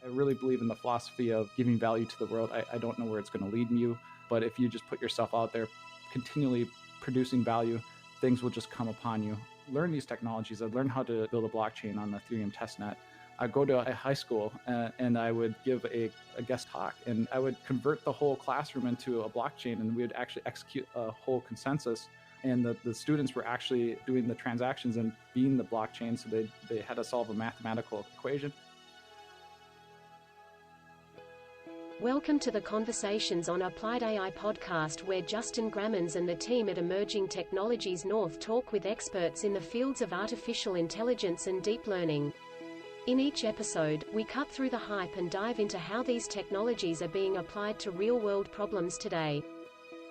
I really believe in the philosophy of giving value to the world. I don't know where it's going to lead you, but if you just put yourself out there, continually producing value, things will just come upon you. Learn these technologies. I learned how to build a blockchain on the Ethereum testnet. I go to a high school and I would give a guest talk, and I would convert the whole classroom into a blockchain, and we would actually execute a whole consensus. And the students were actually doing the transactions and being the blockchain, so they had to solve a mathematical equation. Welcome to the Conversations on Applied AI podcast, where Justin Grammons and the team at Emerging Technologies North talk with experts in the fields of artificial intelligence and deep learning. In each episode, we cut through the hype and dive into how these technologies are being applied to real-world problems today.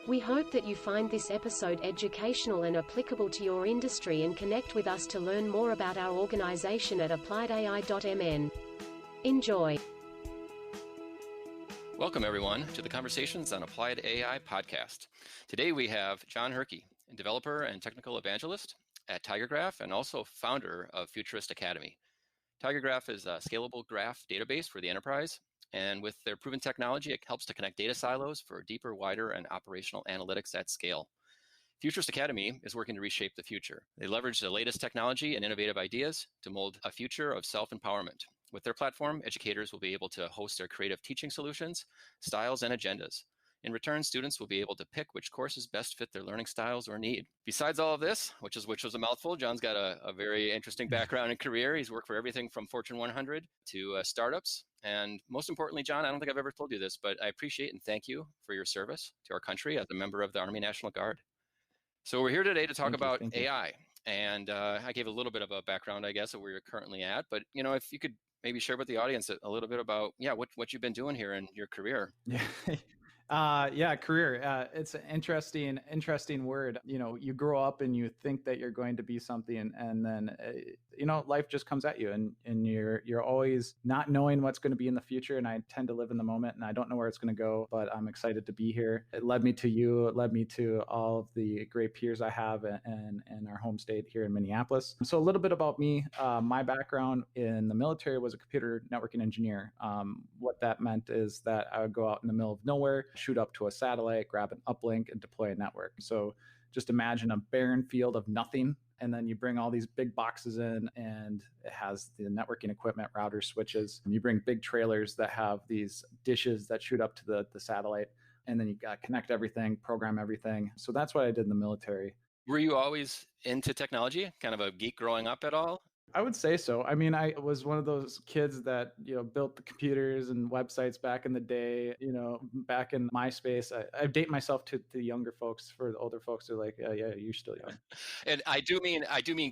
We hope that you find this episode educational and applicable to your industry, and connect with us to learn more about our organization at AppliedAI.mn. Enjoy. Welcome, everyone, to the Conversations on Applied AI podcast. Today we have Jon Herke, a developer and technical evangelist at J.A.R.V.I.S and also founder of Futurist Academy. J.A.R.V.I.S is a scalable graph database for the enterprise, and with their proven technology, it helps to connect data silos for deeper, wider, and operational analytics at scale. Futurist Academy is working to reshape the future. They leverage the latest technology and innovative ideas to mold a future of self-empowerment. With their platform, educators will be able to host their creative teaching solutions, styles, and agendas. In return, students will be able to pick which courses best fit their learning styles or need. Besides all of this, which was a mouthful, Jon's got a very interesting background and career. He's worked for everything from Fortune 100 to startups. And most importantly, Jon, I don't think I've ever told you this, but I appreciate and thank you for your service to our country as a member of the Army National Guard. So we're here today to talk about AI. And I gave a little bit of a background, I guess, of where you're currently at. But, you know, if you could maybe share with the audience a little bit about, what you've been doing here in your career. Career. It's an interesting word. You know, you grow up and you think that you're going to be something, and then life just comes at you, and you're always not knowing what's going to be in the future. And I tend to live in the moment, and I don't know where it's going to go, but I'm excited to be here. It led me to you. It led me to all of the great peers I have in our home state here in Minneapolis. So a little bit about me. My background in the military was a computer networking engineer. What that meant is that I would go out in the middle of nowhere, shoot up to a satellite, grab an uplink, and deploy a network. So just imagine a barren field of nothing, and then you bring all these big boxes in, and it has the networking equipment, routers, switches. And you bring big trailers that have these dishes that shoot up to the satellite, and then you got to connect everything, program everything. So that's what I did in the military. Were you always into technology, kind of a geek growing up at all? I would say so. I mean, I was one of those kids that, built the computers and websites back in the day, back in MySpace. I date myself to the younger folks. For the older folks, they're like, yeah, you're still young. And I do mean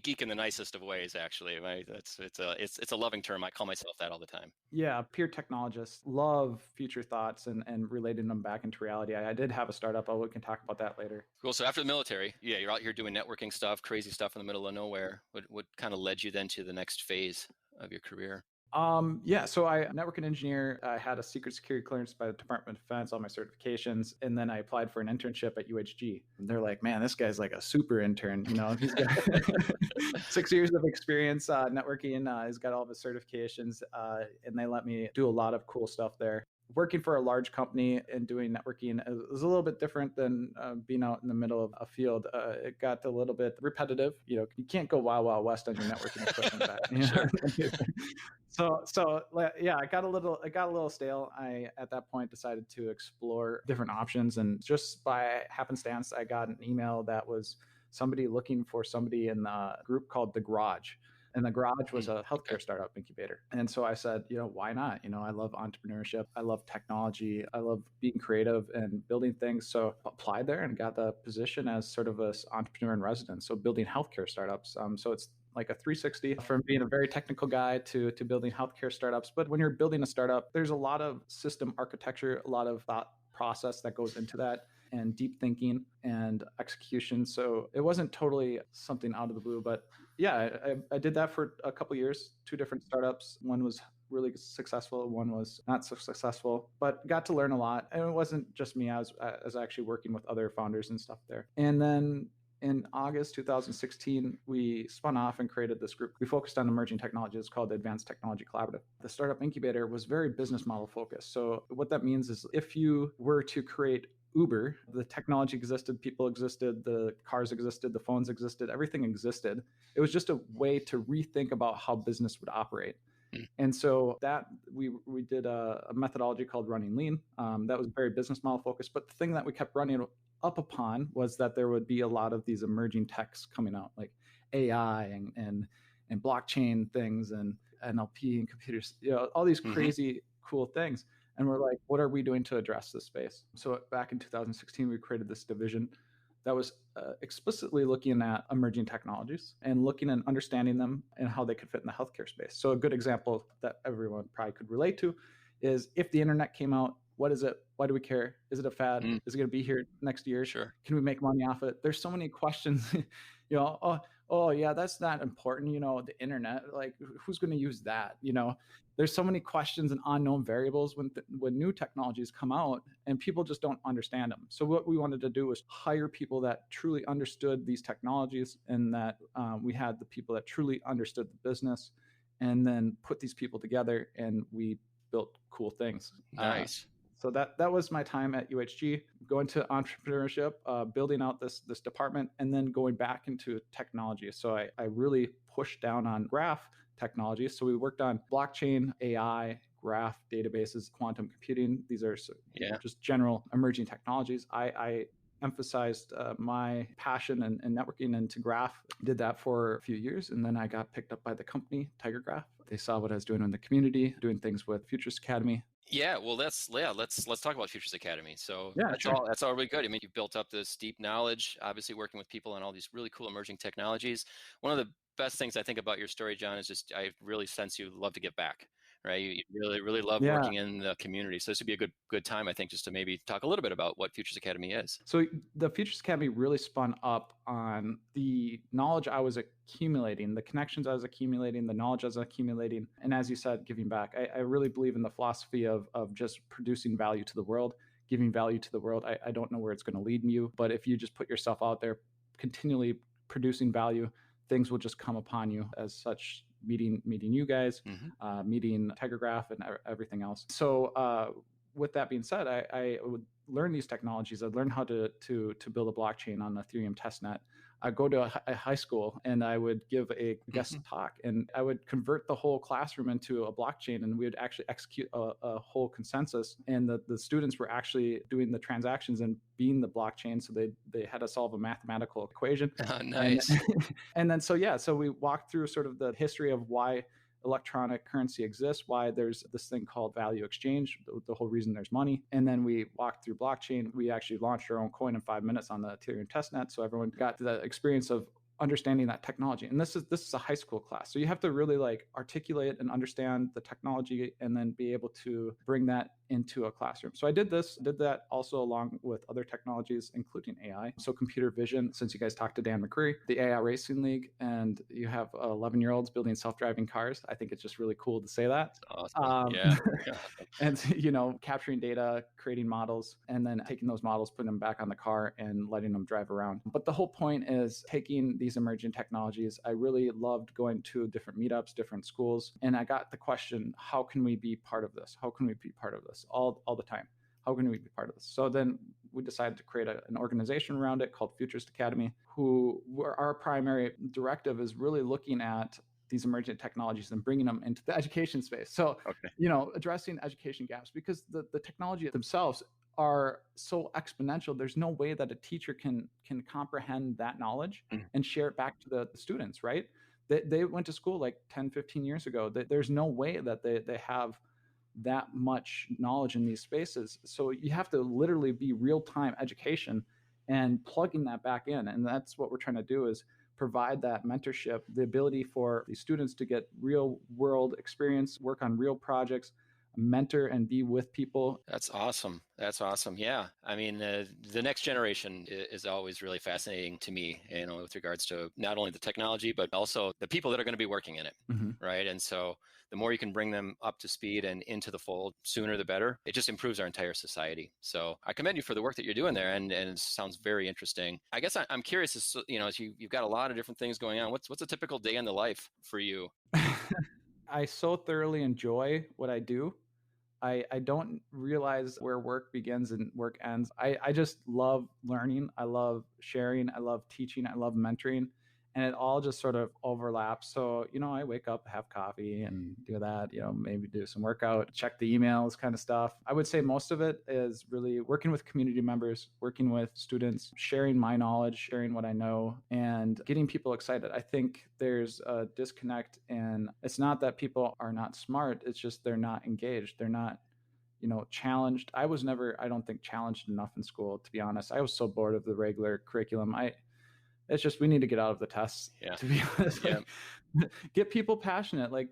geek in the nicest of ways, actually. It's a loving term. I call myself that all the time. Yeah, peer technologists, love future thoughts and relating them back into reality. I did have a startup. We can talk about that later. Cool. So after the military, you're out here doing networking stuff, crazy stuff in the middle of nowhere. What kind of led you then to the next phase of your career? So I network engineer. I had a secret security clearance by the Department of Defense, all my certifications, and then I applied for an internship at UHG. And they're like, man, this guy's like a super intern. He's got 6 years of experience networking. He's got all of his certifications, and they let me do a lot of cool stuff there. Working for a large company and doing networking is a little bit different than being out in the middle of a field. It got a little bit repetitive. You can't go wild west on your networking equipment. I got a little stale. I at that point decided to explore different options, and just by happenstance, I got an email that was somebody looking for somebody in the group called The Garage. And The Garage was a healthcare startup incubator. And so I said, why not? I love entrepreneurship. I love technology. I love being creative and building things. So applied there and got the position as sort of an entrepreneur in residence. So building healthcare startups. So it's like a 360 from being a very technical guy to building healthcare startups. But when you're building a startup, there's a lot of system architecture, a lot of thought process that goes into that, and deep thinking and execution. So it wasn't totally something out of the blue, but yeah, I did that for a couple of years, 2 different startups. One was really successful, one was not so successful, but got to learn a lot. And it wasn't just me. I was actually working with other founders and stuff there. And then in August 2016, we spun off and created this group. We focused on emerging technologies called the Advanced Technology Collaborative. The startup incubator was very business model focused. So what that means is if you were to create Uber, the technology existed, people existed, the cars existed, the phones existed, everything existed. It was just a way to rethink about how business would operate. And so that we did a methodology called running lean. That was very business model focused. But the thing that we kept running up upon was that there would be a lot of these emerging techs coming out, like AI and blockchain things and NLP and computers, all these crazy cool things. And we're like, what are we doing to address this space? So back in 2016, we created this division that was explicitly looking at emerging technologies and looking and understanding them and how they could fit in the healthcare space. So a good example that everyone probably could relate to is if the internet came out, what is it? Why do we care? Is it a fad? Is it going to be here next year? Sure. Can we make money off it? There's so many questions, oh yeah, that's not important. The internet, like who's going to use that? There's so many questions and unknown variables when new technologies come out and people just don't understand them. So what we wanted to do was hire people that truly understood these technologies and that we had the people that truly understood the business and then put these people together and we built cool things. Nice. So that was my time at UHG, going to entrepreneurship, building out this department, and then going back into technology. So I really pushed down on graph technology. So we worked on blockchain, AI, graph databases, quantum computing. These are just general emerging technologies. I emphasized my passion and networking into graph. Did that for a few years, and then I got picked up by the company Tiger. They saw what I was doing in the community, doing things with Futurist Academy. Yeah, well, let's talk about Futurist Academy. So yeah, that's all really good. I mean, you've built up this deep knowledge, obviously working with people on all these really cool emerging technologies. One of the best things I think about your story, John, is just I really sense you love to give back, right? You really love working in the community. So this would be a good time, I think, just to maybe talk a little bit about what Futurist Academy is. So the Futurist Academy really spun up on the knowledge I was accumulating, the connections I was accumulating, the knowledge I was accumulating, and as you said, giving back. I really believe in the philosophy of just producing value to the world, giving value to the world. I don't know where it's going to lead you, but if you just put yourself out there, continually producing value, things will just come upon you as such. Meeting you guys, meeting Tiger and everything else. So with that being said, I would learn these technologies. I'd learn how to build a blockchain on Ethereum testnet. I'd go to a high school and I would give a guest talk and I would convert the whole classroom into a blockchain and we would actually execute a whole consensus. And the students were actually doing the transactions and being the blockchain. So they had to solve a mathematical equation. Oh, nice. And then, so we walked through sort of the history of why electronic currency exists, why there's this thing called value exchange, the whole reason there's money. And then we walked through blockchain. We actually launched our own coin in 5 minutes on the Ethereum testnet. So everyone got the experience of understanding that technology. And this is a high school class. So you have to really articulate and understand the technology and then be able to bring that into a classroom. So I did that also along with other technologies, including AI. So computer vision, since you guys talked to Dan McCreary, the AI Racing League, and you have 11-year-olds building self-driving cars. I think it's just really cool to say that. Awesome. Yeah. And, capturing data, creating models, and then taking those models, putting them back on the car and letting them drive around. But the whole point is taking these emerging technologies. I really loved going to different meetups, different schools, and I got the question, how can we be part of this? How can we be part of this all the time? How can we be part of this? So then we decided to create an organization around it called Futurist Academy, where our primary directive is really looking at these emerging technologies and bringing them into the education space. So, addressing education gaps, because the technology themselves are so exponential. There's no way that a teacher can comprehend that knowledge and share it back to the students, right? They went to school like 10, 15 years ago. There's no way that they have that much knowledge in these spaces. So you have to literally be real-time education and plugging that back in. And that's what we're trying to do, is provide that mentorship, the ability for these students to get real world experience, work on real projects, mentor and be with people. That's awesome. That's awesome. Yeah. I mean, the next generation is always really fascinating to me, with regards to not only the technology, but also the people that are going to be working in it. Mm-hmm. Right. And so the more you can bring them up to speed and into the fold sooner, the better. It just improves our entire society. So I commend you for the work that you're doing there. And it sounds very interesting. I guess I'm curious, as you've got a lot of different things going on. What's a typical day in the life for you? I so thoroughly enjoy what I do. I don't realize where work begins and work ends. I just love learning. I love sharing. I love teaching. I love mentoring. And it all just sort of overlaps. So, I wake up, have coffee and do that, maybe do some workout, check the emails kind of stuff. I would say most of it is really working with community members, working with students, sharing my knowledge, sharing what I know, and getting people excited. I think there's a disconnect, and it's not that people are not smart. It's just they're not engaged. They're not challenged. I was never, I don't think, challenged enough in school, to be honest. I was so bored of the regular curriculum. It's just, we need to get out of the tests, to be honest. Yeah. Get people passionate, like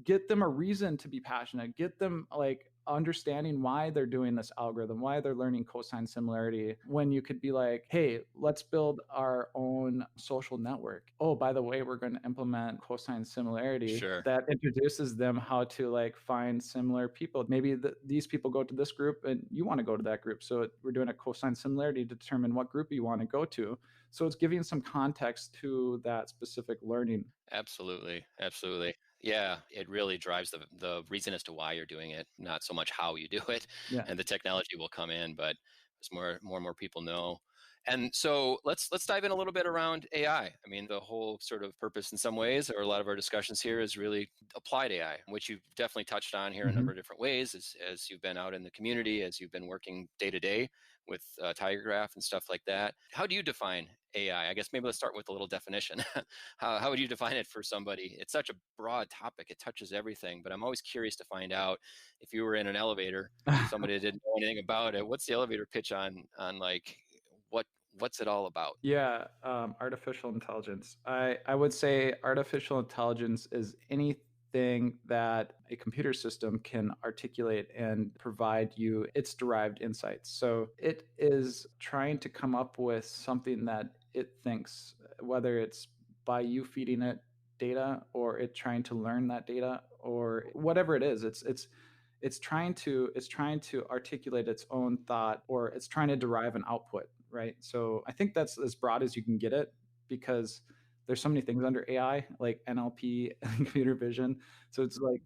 get them a reason to be passionate, get them like understanding why they're doing this algorithm, why they're learning cosine similarity, when you could be like, hey, let's build our own social network. Oh, by the way, we're going to implement cosine similarity. Sure. That introduces them how to like find similar people. Maybe these people go to this group and you want to go to that group. So we're doing a cosine similarity to determine what group you want to go to. So it's giving some context to that specific learning. Absolutely. Absolutely. Yeah, it really drives the reason as to why you're doing it, not so much how you do it. Yeah. And the technology will come in, but as more and more people know. And so let's dive in a little bit around AI. I mean, the whole sort of purpose in some ways, or a lot of our discussions here, is really applied AI, which you've definitely touched on here a number of different ways as you've been out in the community, as you've been working day to day with Tiger.Graph and stuff like that. How do you define AI? I guess maybe let's start with a little definition. How would you define it for somebody? It's such a broad topic. It touches everything, but I'm always curious to find out, if you were in an elevator, somebody that didn't know anything about it, what's the elevator pitch on like, what's it all about? Yeah, artificial intelligence. I would say artificial intelligence is anything that a computer system can articulate and provide you its derived insights. So it is trying to come up with something that it thinks, whether it's by you feeding it data or it trying to learn that data or whatever it is. It's trying to articulate its own thought, or it's trying to derive an output, right? So I think that's as broad as you can get it, because there's so many things under AI, like NLP and computer vision. So it's like,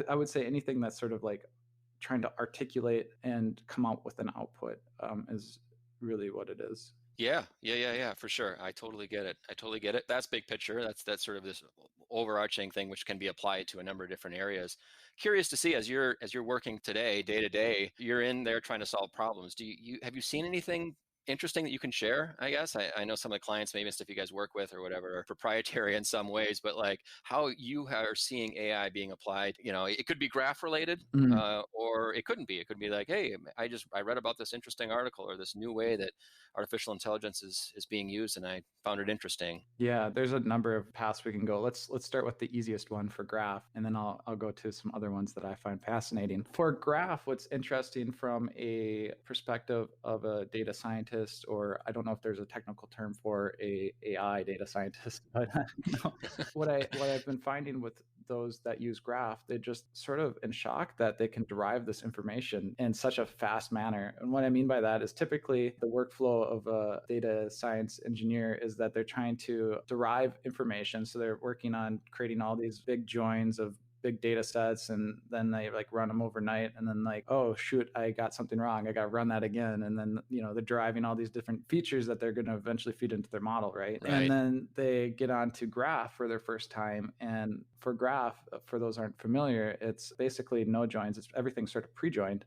I would say anything that's sort of like trying to articulate and come out with an output is really what it is. Yeah, for sure. I totally get it. That's big picture. That's sort of this overarching thing which can be applied to a number of different areas. Curious to see, as you're working today, day to day, you're in there trying to solve problems. Have you seen anything interesting that you can share? I guess I know some of the clients, maybe stuff you guys work with or whatever, are proprietary in some ways, but like how you are seeing AI being applied. It could be graph related, or it couldn't be. It could be like, hey, I read about this interesting article or this new way that artificial intelligence is being used, and I found it interesting. Yeah, there's a number of paths we can go. Let's start with the easiest one for graph, and then I'll go to some other ones that I find fascinating. For graph, what's interesting from a perspective of a data scientist, or I don't know if there's a technical term for a AI data scientist, but what I've been finding with those that use graph, they're just sort of in shock that they can derive this information in such a fast manner. And what I mean by that is typically the workflow of a data science engineer is that they're trying to derive information. So they're working on creating all these big joins of big data sets, and then they like run them overnight, and then like, oh shoot, I got something wrong, I got to run that again. And then they're driving all these different features that they're going to eventually feed into their model, right? And then they get on to graph for their first time. And for graph, for those aren't familiar, it's basically no joins. It's everything sort of pre-joined.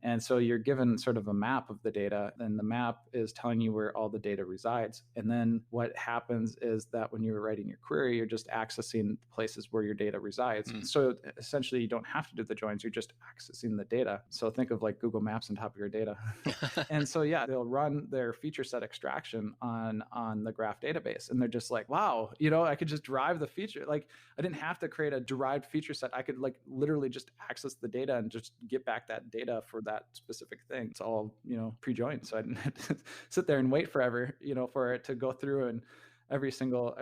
And so you're given sort of a map of the data, and the map is telling you where all the data resides. And then what happens is that when you're writing your query, you're just accessing places where your data resides. So essentially, you don't have to do the joins, you're just accessing the data. So think of like Google Maps on top of your data. And so, yeah, they'll run their feature set extraction on the graph database. And they're just like, wow, I could just derive the feature. Like, I didn't have to create a derived feature set. I could like literally just access the data and just get back that data for that specific thing. It's all, pre-joined. So I didn't have to sit there and wait forever, for it to go through and every single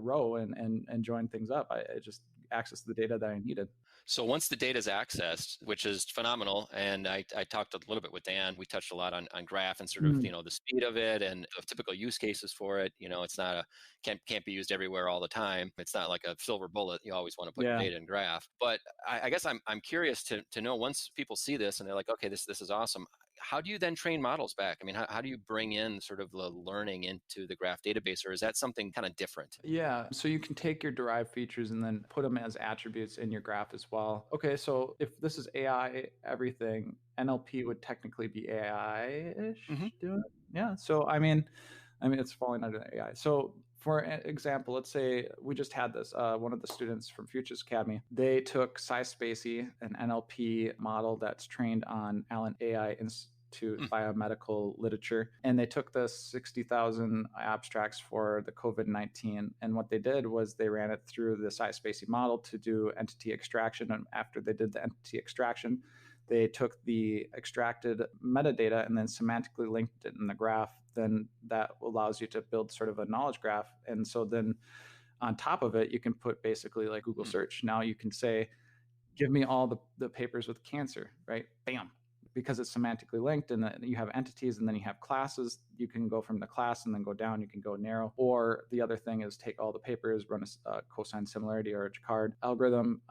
row and join things up. I just accessed the data that I needed. So once the data is accessed, which is phenomenal, and I talked a little bit with Dan, we touched a lot on graph and sort of, the speed of it and the typical use cases for it. It's not can't be used everywhere all the time. It's not like a silver bullet. You always want to put your data in graph. But I guess I'm curious to know, once people see this and they're like, okay, this is awesome. How do you then train models back? I mean, how do you bring in sort of the learning into the graph database, or is that something kind of different? Yeah, so you can take your derived features and then put them as attributes in your graph as well. Okay, so if this is AI everything, NLP would technically be AI-ish doing it. Yeah, so I mean, it's falling under the AI. So for example, let's say we just had this, one of the students from Futurist Academy, they took SciSpacey, an NLP model that's trained on Allen AI biomedical literature, and they took the 60,000 abstracts for the COVID-19, and what they did was they ran it through the SciSpacey model to do entity extraction, and after they did the entity extraction, they took the extracted metadata and then semantically linked it in the graph. Then that allows you to build sort of a knowledge graph, and so then on top of it, you can put basically like Google search. Now you can say, give me all the papers with cancer, right? Bam. Because it's semantically linked, and then you have entities and then you have classes, you can go from the class and then go down, you can go narrow. Or the other thing is take all the papers, run a cosine similarity or a J.A.R.V.I.S algorithm,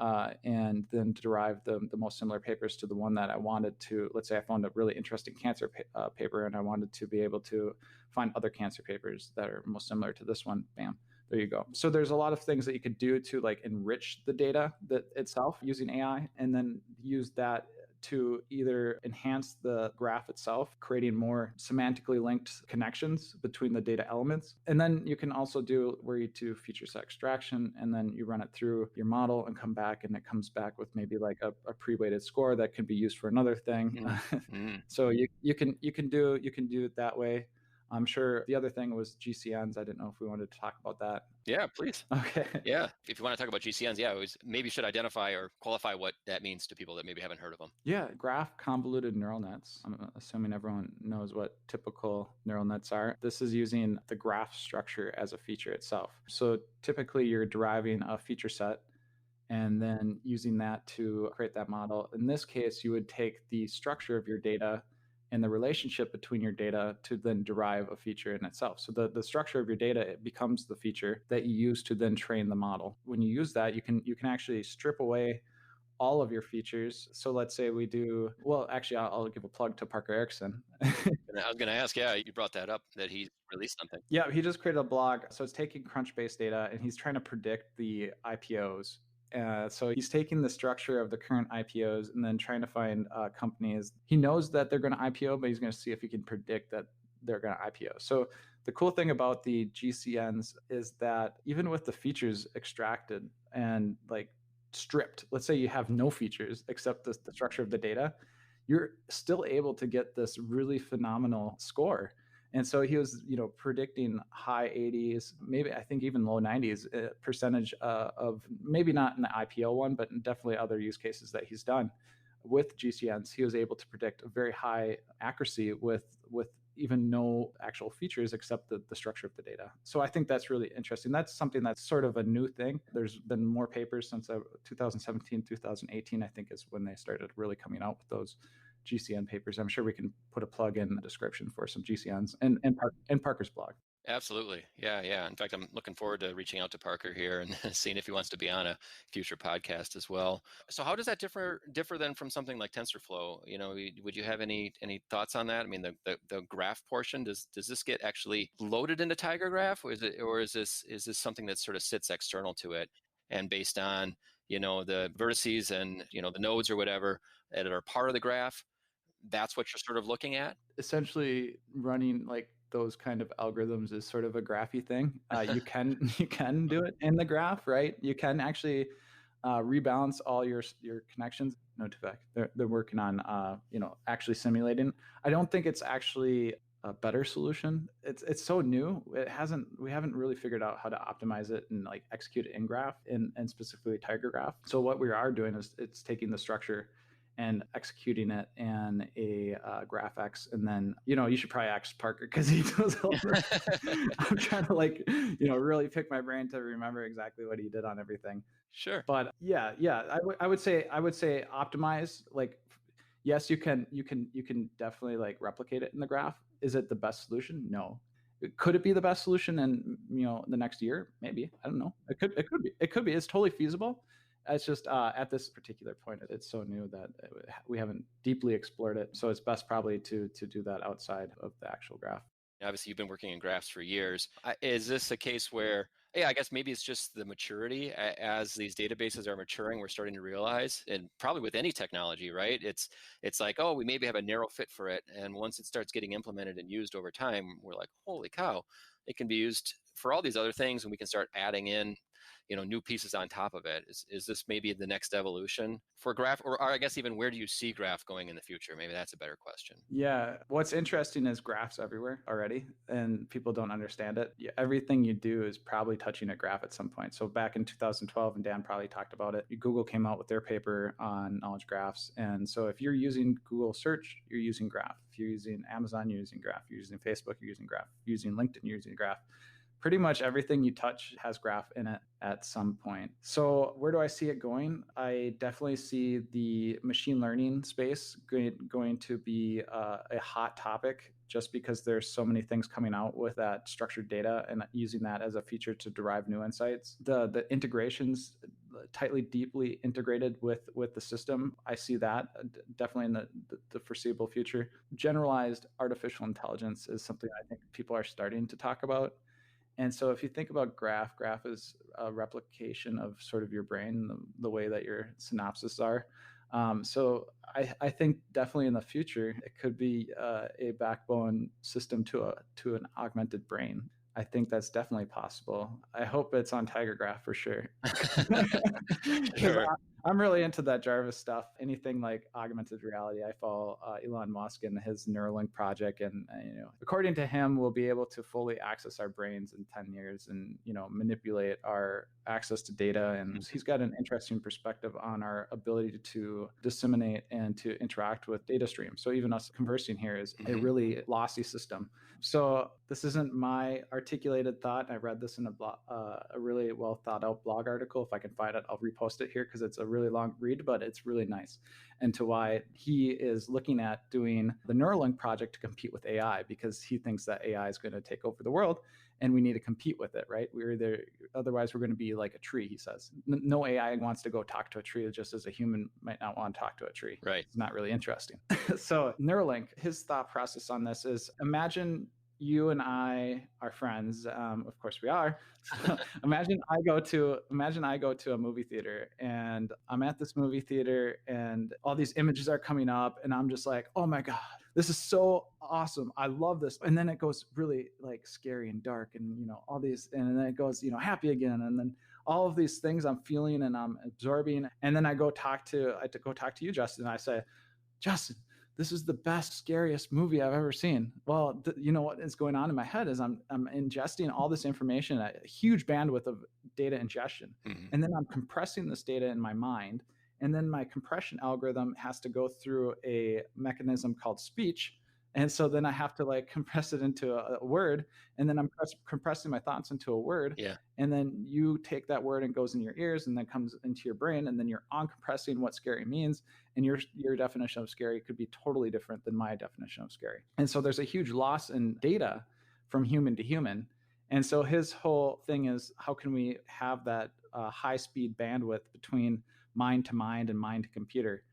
and then derive the most similar papers to the one that I wanted to. Let's say I found a really interesting cancer paper and I wanted to be able to find other cancer papers that are most similar to this one. Bam. There you go. So there's a lot of things that you could do to like enrich the data that itself using AI, and then use that to either enhance the graph itself, creating more semantically linked connections between the data elements. And then you can also do where you do feature set extraction, and then you run it through your model and come back, and it comes back with maybe like a pre-weighted score that can be used for another thing. So you can do it that way. I'm sure the other thing was GCNs. I didn't know if we wanted to talk about that. Yeah, please. Okay. Yeah. If you want to talk about GCNs, maybe should identify or qualify what that means to people that maybe haven't heard of them. Yeah, graph convoluted neural nets. I'm assuming everyone knows what typical neural nets are. This is using the graph structure as a feature itself. So typically you're deriving a feature set and then using that to create that model. In this case, you would take the structure of your data and the relationship between your data to then derive a feature in itself. So the structure of your data, it becomes the feature that you use to then train the model. When you use that, you can actually strip away all of your features. So let's say we do, well, actually, I'll give a plug to Parker Erickson. I was going to ask, you brought that up, that he released something. Yeah, he just created a blog. So it's taking Crunchbase data and he's trying to predict the IPOs. So he's taking the structure of the current IPOs and then trying to find companies. He knows that they're going to IPO, but he's going to see if he can predict that they're going to IPO. So the cool thing about the GCNs is that even with the features extracted and like stripped, let's say you have no features except the structure of the data, you're still able to get this really phenomenal score. And so he was, predicting high 80s, maybe I think even low 90s percentage of, maybe not in the IPO one, but definitely other use cases that he's done with GCNs. He was able to predict a very high accuracy with even no actual features except the structure of the data. So I think that's really interesting. That's something that's sort of a new thing. There's been more papers since 2017, 2018, I think is when they started really coming out with those GCN papers. I'm sure we can put a plug in the description for some GCNs and Parker's blog. Absolutely. Yeah. In fact, I'm looking forward to reaching out to Parker here and seeing if he wants to be on a future podcast as well. So how does that differ then from something like TensorFlow? Would you have any thoughts on that? I mean, the graph portion, does this get actually loaded into TigerGraph, or is this something that sort of sits external to it and based on, the vertices and, the nodes or whatever that are part of the graph? that's what you're sort of looking at? Essentially, running like those kind of algorithms is sort of a graphy thing. You can you can do it in the graph, right? You can actually rebalance all your connections. No, to fact, they're working on actually simulating. I don't think it's actually a better solution. It's so new. We haven't really figured out how to optimize it and like execute it in graph and specifically Tiger Graph. So what we are doing is it's taking the structure and executing it in a GraphX. And then, you should probably ask Parker because he does all this. I'm trying to really pick my brain to remember exactly what he did on everything. Sure. But yeah, I would say optimize. Like, yes, you can definitely like replicate it in the graph. Is it the best solution? No. Could it be the best solution in the next year? Maybe. I don't know. It could be. It's totally feasible. It's just at this particular point, it's so new that we haven't deeply explored it. So it's best probably to do that outside of the actual graph. Obviously, you've been working in graphs for years. Is this a case where, yeah, I guess maybe it's just the maturity as these databases are maturing, we're starting to realize, and probably with any technology, right? It's like, oh, we maybe have a narrow fit for it. And once it starts getting implemented and used over time, we're like, holy cow, it can be used for all these other things, and we can start adding in new pieces on top of it. Is this maybe the next evolution for graph, or I guess even where do you see graph going in the future? Maybe that's a better question. Yeah. What's interesting is graphs everywhere already, and people don't understand it. Everything you do is probably touching a graph at some point. So back in 2012, and Dan probably talked about it, Google came out with their paper on knowledge graphs. And so if you're using Google search, you're using graph. If you're using Amazon, you're using graph. If you're using Facebook, you're using graph. If you're using LinkedIn, you're using graph. Pretty much everything you touch has graph in it at some point. So where do I see it going? I definitely see the machine learning space going to be a hot topic just because there's so many things coming out with that structured data and using that as a feature to derive new insights. The integrations tightly, deeply integrated with the system. I see that definitely in the foreseeable future. Generalized artificial intelligence is something I think people are starting to talk about. And so if you think about graph is a replication of sort of your brain, the way that your synapses are. So I think definitely in the future, it could be a backbone system to an augmented brain. I think that's definitely possible. I hope it's on Tiger Graph for sure. Sure. I'm really into that J.A.R.V.I.S stuff. Anything like augmented reality. I follow Elon Musk and his Neuralink project, and according to him, we'll be able to fully access our brains in 10 years, and manipulate our access to data. And he's got an interesting perspective on our ability to disseminate and to interact with data streams. So even us conversing here is a really lossy system. So this isn't my articulated thought. I read this in a really well thought out blog article. If I can find it, I'll repost it here because it's a really long read, but it's really nice. And to why he is looking at doing the Neuralink project to compete with AI, because he thinks that AI is going to take over the world and we need to compete with it, right? Otherwise we're going to be like a tree, he says. No AI wants to go talk to a tree, just as a human might not want to talk to a tree. Right. It's not really interesting. So Neuralink, his thought process on this is, imagine you and I are friends. Of course we are. So imagine I go to a movie theater, and I'm at this movie theater and all these images are coming up, and I'm just like, oh my God, this is so awesome. I love this. And then it goes really like scary and dark, and all these, and then it goes, happy again. And then all of these things I'm feeling and I'm absorbing. And then I go talk to you, Justin. And I say, Justin, this is the best, scariest movie I've ever seen. Well, what is going on in my head is I'm ingesting all this information, a huge bandwidth of data ingestion. And then I'm compressing this data in my mind. And then my compression algorithm has to go through a mechanism called speech. And so then I have to like compress it into a word, and then I'm compressing my thoughts into a word. Yeah. And then you take that word and goes in your ears and then comes into your brain, and then you're uncompressing what scary means. And your definition of scary could be totally different than my definition of scary. And so there's a huge loss in data from human to human. And so his whole thing is, how can we have that high speed bandwidth between mind to mind and mind to computer?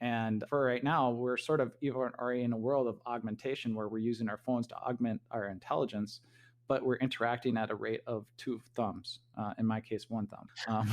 And for right now, we're sort of already in a world of augmentation where we're using our phones to augment our intelligence, but we're interacting at a rate of 2 thumbs. In my case, 1 thumb.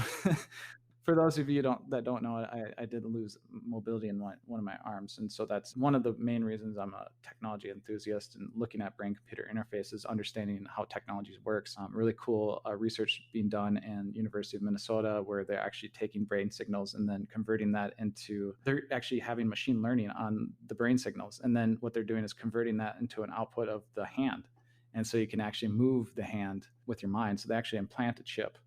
For those of you that don't know, I did lose mobility in one of my arms, and so that's one of the main reasons I'm a technology enthusiast and looking at brain-computer interfaces, understanding how technologies works. Really cool research being done in University of Minnesota, where they're actually taking brain signals and then converting that into, they're actually having machine learning on the brain signals, and then what they're doing is converting that into an output of the hand, and so you can actually move the hand with your mind. So they actually implant a chip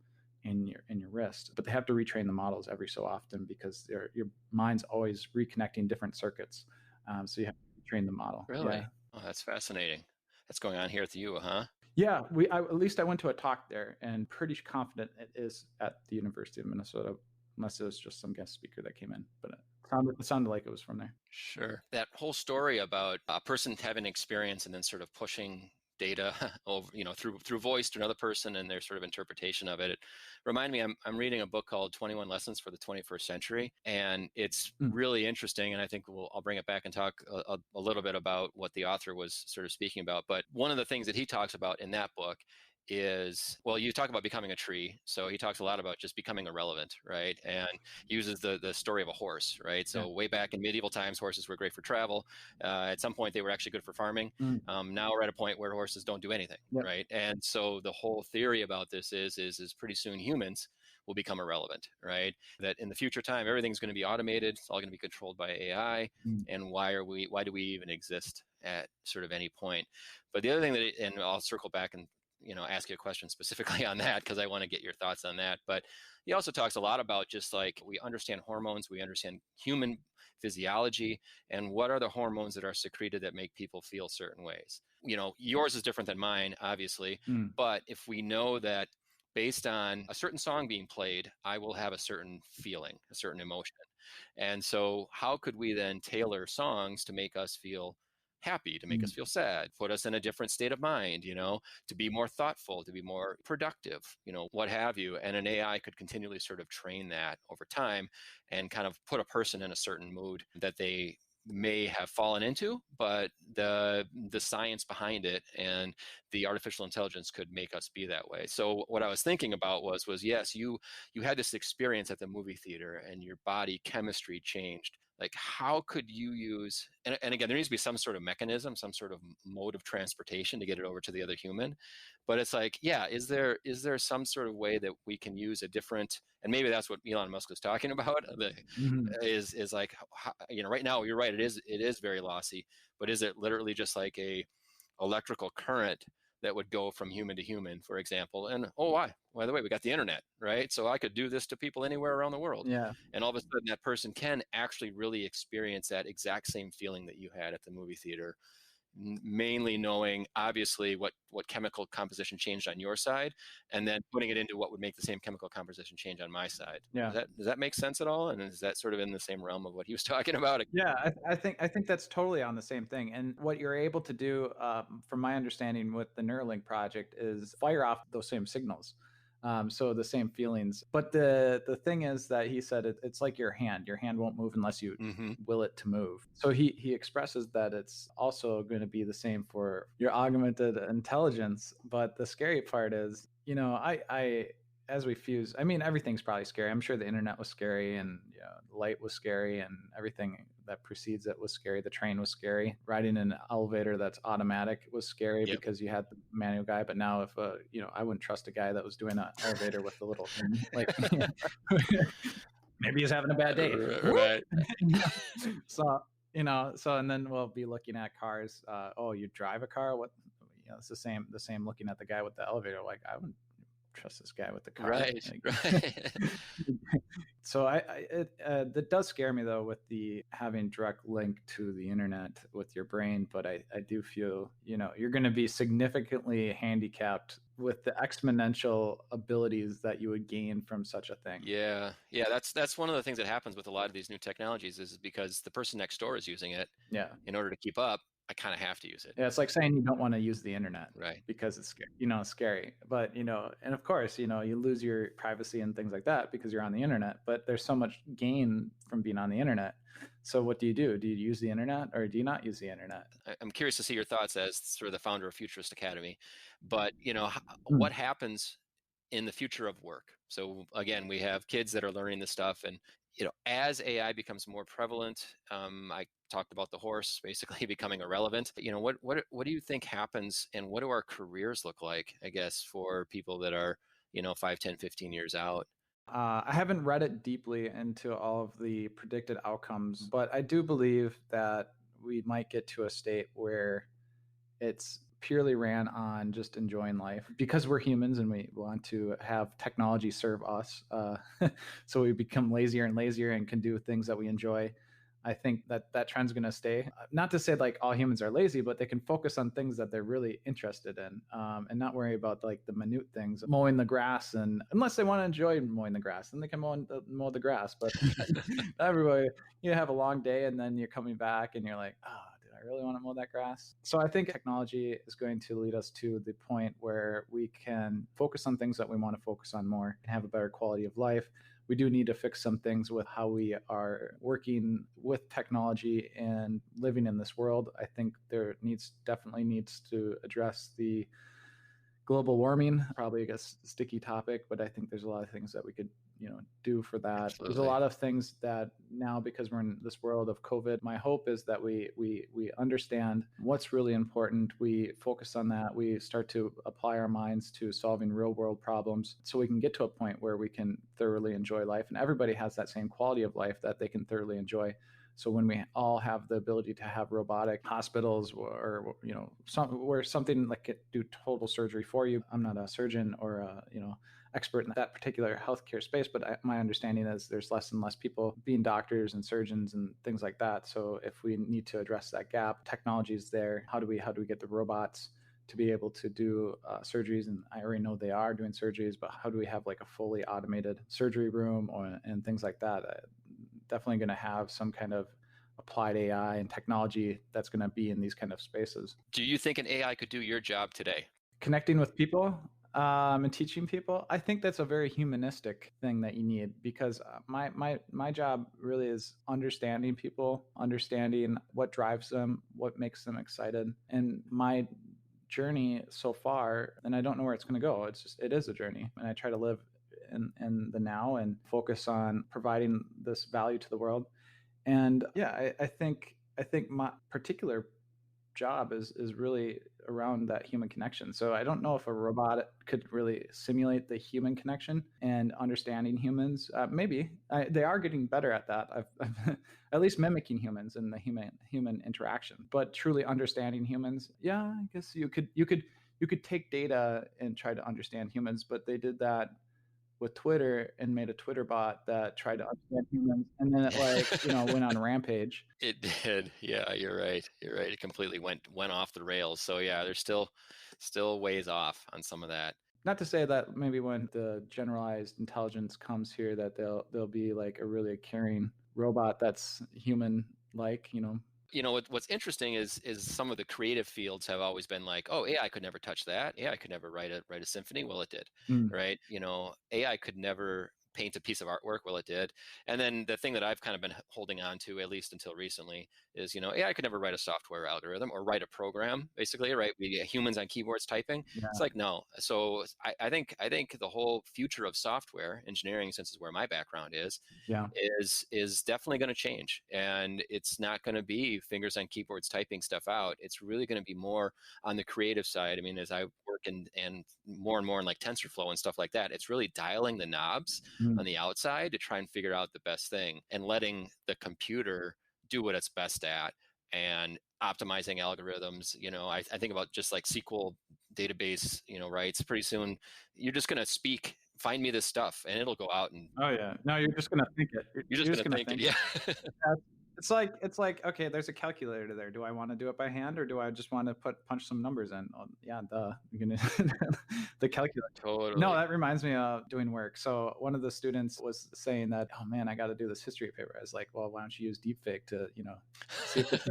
in your wrist, but they have to retrain the models every so often because your mind's always reconnecting different circuits. So you have to train the model. Really? Yeah. Oh, that's fascinating. That's going on here at the U, huh? Yeah, at least I went to a talk there, and pretty confident it is at the University of Minnesota, unless it was just some guest speaker that came in. But it sounded like it was from there. Sure. That whole story about a person having experience and then sort of pushing data over, through voice to another person and their sort of interpretation of it. It reminded me, I'm reading a book called 21 Lessons for the 21st Century, and it's really interesting. And I think I'll bring it back and talk a little bit about what the author was sort of speaking about. But one of the things that he talks about in that book is, well, you talk about becoming a tree. So he talks a lot about just becoming irrelevant, right? And he uses the story of a horse, right? So way back in medieval times, horses were great for travel. At some point, they were actually good for farming. Now we're at a point where horses don't do anything, right? And so the whole theory about this is pretty soon humans will become irrelevant, right? That in the future time, everything's going to be automated. It's all going to be controlled by AI. And why do we even exist at sort of any point? But the other thing and I'll circle back and ask you a question specifically on that because I want to get your thoughts on that. But he also talks a lot about just like we understand hormones, we understand human physiology, and what are the hormones that are secreted that make people feel certain ways. Yours is different than mine, obviously, but if we know that based on a certain song being played, I will have a certain feeling, a certain emotion. And so how could we then tailor songs to make us feel happy, to make us feel sad, put us in a different state of mind, to be more thoughtful, to be more productive, what have you. And an AI could continually sort of train that over time and kind of put a person in a certain mood that they may have fallen into, but the science behind it and the artificial intelligence could make us be that way. So what I was thinking about was yes, you had this experience at the movie theater and your body chemistry changed. Like, how could you use, and again, there needs to be some sort of mechanism, some sort of mode of transportation to get it over to the other human. But it's like, yeah, is there some sort of way that we can use a different, and maybe that's what Elon Musk was talking about, is like, right now, you're right, it is very lossy, but is it literally just like a electrical current that would go from human to human, for example? And by the way, we got the internet, right? So I could do this to people anywhere around the world. Yeah. And all of a sudden that person can actually really experience that exact same feeling that you had at the movie theater, mainly knowing obviously what chemical composition changed on your side, and then putting it into what would make the same chemical composition change on my side. Yeah. Does that make sense at all? And is that sort of in the same realm of what he was talking about? Yeah, I think that's totally on the same thing. And what you're able to do, from my understanding with the Neuralink project, is fire off those same signals. So the same feelings. But the thing is that he said it's like your hand. Your hand won't move unless you will it to move. So he expresses that it's also going to be the same for your augmented intelligence. But the scary part is, I as we fuse, I mean, everything's probably scary. I'm sure the internet was scary, and light was scary, and everything that precedes it was scary. The train was scary. Riding an elevator that's automatic was scary because you had the manual guy. But now, if I wouldn't trust a guy that was doing an elevator with the little like maybe he's having a bad day, right? So and then we'll be looking at cars. You drive a car? What? It's the same looking at the guy with the elevator. Like, I wouldn't trust this guy with the car. Right. So that does scare me, though, with the having direct link to the internet with your brain. But I do feel, you're going to be significantly handicapped with the exponential abilities that you would gain from such a thing. Yeah. That's one of the things that happens with a lot of these new technologies is because the person next door is using it. Yeah. In order to keep up, I kind of have to use it. Yeah, it's like saying you don't want to use the internet, right? Because it's scary. But and of course, you lose your privacy and things like that because you're on the internet. But there's so much gain from being on the internet. So what do you do? Do you use the internet or do you not use the internet? I'm curious to see your thoughts as sort of the founder of Futurist Academy. But what happens in the future of work. So again, we have kids that are learning this stuff, and as AI becomes more prevalent, I talked about the horse basically becoming irrelevant. What do you think happens, and what do our careers look like, I guess, for people that are 5, 10, 15 years out? I haven't read it deeply into all of the predicted outcomes, but I do believe that we might get to a state where it's purely ran on just enjoying life because we're humans and we want to have technology serve us. So we become lazier and lazier and can do things that we enjoy. I think that trend's going to stay. Not to say like all humans are lazy, but they can focus on things that they're really interested in, and not worry about like the minute things, mowing the grass, and unless they want to enjoy mowing the grass, then they can mow the grass. But everybody, you have a long day, and then you're coming back, and you're like, oh, I really want to mow that grass. So I think technology is going to lead us to the point where we can focus on things that we want to focus on more and have a better quality of life. We do need to fix some things with how we are working with technology and living in this world. I think there definitely needs to address the global warming, probably a sticky topic, but I think there's a lot of things that we could do for that. Absolutely. There's a lot of things that now, because we're in this world of COVID, my hope is that we understand what's really important. We focus on that. We start to apply our minds to solving real world problems so we can get to a point where we can thoroughly enjoy life, and everybody has that same quality of life that they can thoroughly enjoy. So when we all have the ability to have robotic hospitals or where something like could do total surgery for you. I'm not a surgeon or a expert in that particular healthcare space, but my understanding is there's less and less people being doctors and surgeons and things like that. So if we need to address that gap, technology is there. How do we get the robots to be able to do surgeries? And I already know they are doing surgeries, but how do we have like a fully automated surgery room and things like that? Definitely going to have some kind of applied AI and technology that's going to be in these kind of spaces. Do you think an AI could do your job today? Connecting with people and teaching people, I think that's a very humanistic thing that you need, because my job really is understanding people, understanding what drives them, what makes them excited. And my journey so far, and I don't know where it's going to go. It is a journey, and I try to live in the now and focus on providing this value to the world. And yeah, I think my particular job is really around that human connection. So I don't know if a robot could really simulate the human connection and understanding humans. Maybe they are getting better at that. I've at least mimicking humans and the human interaction. But truly understanding humans, yeah, I guess you could take data and try to understand humans. But they did that with Twitter and made a Twitter bot that tried to understand humans, and then it went on a rampage. It did. Yeah, you're right. You're right. It completely went off the rails. So yeah, there's still ways off on some of that. Not to say that maybe when the generalized intelligence comes here that they'll be like a really caring robot that's human like. What's interesting is some of the creative fields have always been like, oh, AI could never touch that. AI could never write a symphony. Well, it did, right? AI could never paint a piece of artwork. Well, it did. And then the thing that I've kind of been holding on to, at least until recently, is AI could never write a software algorithm or write a program, basically, right? We get humans on keyboards typing. Yeah. It's like, no. So I think the whole future of software engineering, since is where my background is, is definitely going to change. And it's not going to be fingers on keyboards typing stuff out. It's really going to be more on the creative side. I mean, as I work and more and more in like TensorFlow and stuff like that, it's really dialing the knobs on the outside to try and figure out the best thing and letting the computer do what it's best at and optimizing algorithms. I think about just like SQL database, writes. Pretty soon you're just going to speak, find me this stuff, and it'll go out and. Oh yeah. No, you're just going to think it. You're just going to think it. Yeah. It's like, okay, there's a calculator there. Do I want to do it by hand, or do I just want to punch some numbers in? Oh, yeah, you're gonna the calculator. Totally. No, that reminds me of doing work. So one of the students was saying that, oh man, I got to do this history paper. I was like, well, why don't you use deepfake to, see if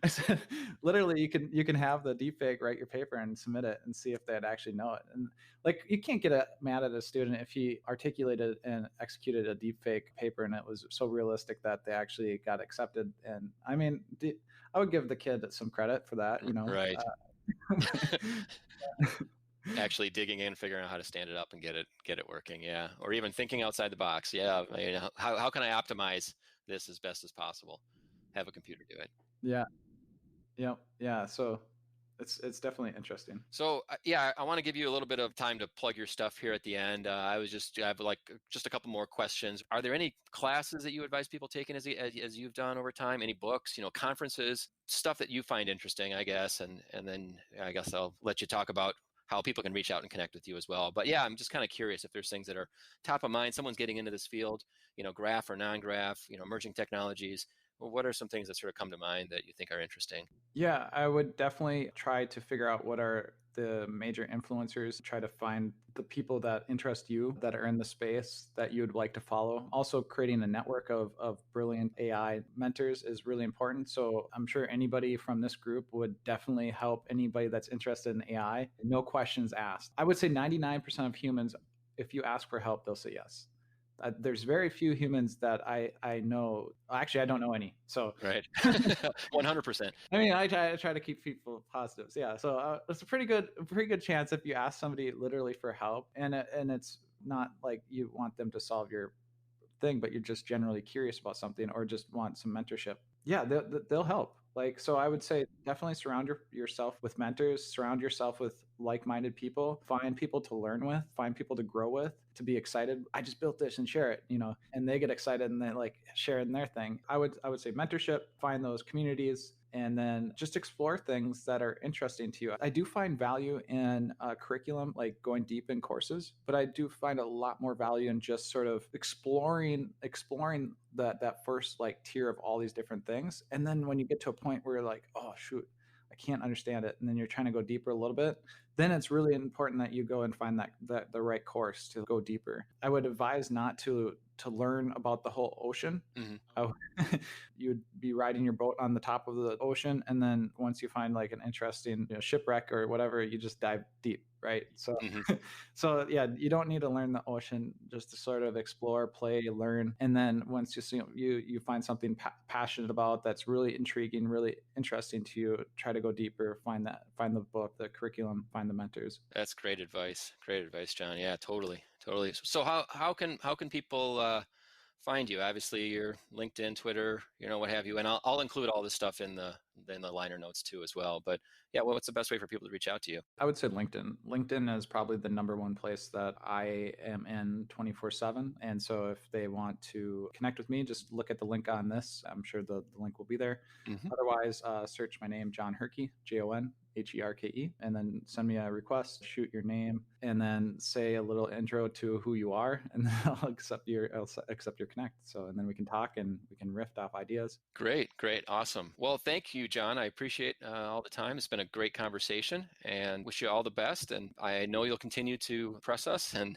I said, literally, you can have the deepfake write your paper and submit it and see if they'd actually know it. And like, you can't get mad at a student if he articulated and executed a deepfake paper and it was so realistic that they actually got accepted. And I mean, I would give the kid some credit for that, Right. actually digging in, figuring out how to stand it up and get it working. Yeah. Or even thinking outside the box. Yeah. How can I optimize this as best as possible? Have a computer do it. Yeah. Yeah. So it's definitely interesting. So yeah, I want to give you a little bit of time to plug your stuff here at the end. I have like just a couple more questions. Are there any classes that you advise people taking as you've done over time? Any books, conferences, stuff that you find interesting, I guess, and then I guess I'll let you talk about how people can reach out and connect with you as well. But yeah, I'm just kind of curious if there's things that are top of mind. Someone's getting into this field, graph or non-graph, emerging technologies. Well, what are some things that sort of come to mind that you think are interesting? Yeah, I would definitely try to figure out what are the major influencers, try to find the people that interest you that are in the space that you would like to follow. Also, creating a network of brilliant AI mentors is really important. So I'm sure anybody from this group would definitely help anybody that's interested in AI. No questions asked. I would say 99% of humans, if you ask for help, they'll say yes. There's very few humans that I know. Actually, I don't know any. So right, 100%. I mean, I try to keep people positive. So, yeah, so it's a pretty good chance if you ask somebody literally for help, and it's not like you want them to solve your thing, but you're just generally curious about something or just want some mentorship. Yeah, they'll help. Like, so I would say definitely surround yourself with mentors, surround yourself with like-minded people, find people to learn with, find people to grow with, to be excited. I just built this and share it, and they get excited and they like sharing their thing. I would say mentorship, find those communities, and then just explore things that are interesting to you. I do find value in curriculum, like going deep in courses, but I do find a lot more value in just sort of exploring that first like tier of all these different things. And then when you get to a point where you're like, oh shoot, I can't understand it, and then you're trying to go deeper a little bit, then it's really important that you go and find that the right course to go deeper. I would advise not to learn about the whole ocean. Mm-hmm. You would be riding your boat on the top of the ocean, and then once you find like an interesting shipwreck or whatever, you just dive deep, right? So mm-hmm. So yeah, you don't need to learn the ocean, just to sort of explore, play, learn, and then once you find something passionate about that's really intriguing, really interesting to you, try to go deeper, find the book, the curriculum, find the mentors. That's great advice, John. Yeah, totally. So how can people find you? Obviously, your LinkedIn, Twitter, what have you, and I'll include all this stuff in the liner notes too as well. But yeah, what's the best way for people to reach out to you? I would say LinkedIn. LinkedIn is probably the number one place that I am in 24/7. And so if they want to connect with me, just look at the link on this. I'm sure the link will be there. Mm-hmm. Otherwise, search my name, Jon Herke, Jon Herke, and then send me a request, shoot your name, and then say a little intro to who you are, and then I'll accept your connect. So, and then we can talk and we can riff off ideas. Great, awesome. Well, thank you, John. I appreciate all the time. It's been a great conversation, and wish you all the best. And I know you'll continue to press us and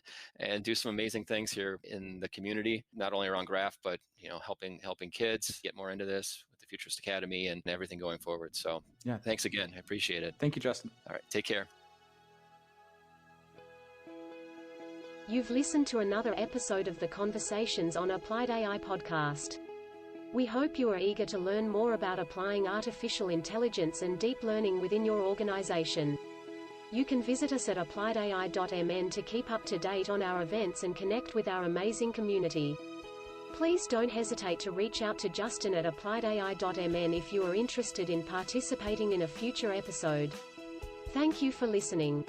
do some amazing things here in the community, not only around graph, but helping kids get more into this. Futurist Academy and everything going forward. So yeah, thanks again. I appreciate it. Thank you, Justin. All right, take care. You've listened to another episode of the Conversations on Applied AI podcast. We hope you are eager to learn more about applying artificial intelligence and deep learning within your organization. You can visit us at AppliedAI.mn to keep up to date on our events and connect with our amazing community. Please don't hesitate to reach out to Justin at AppliedAI.mn if you are interested in participating in a future episode. Thank you for listening.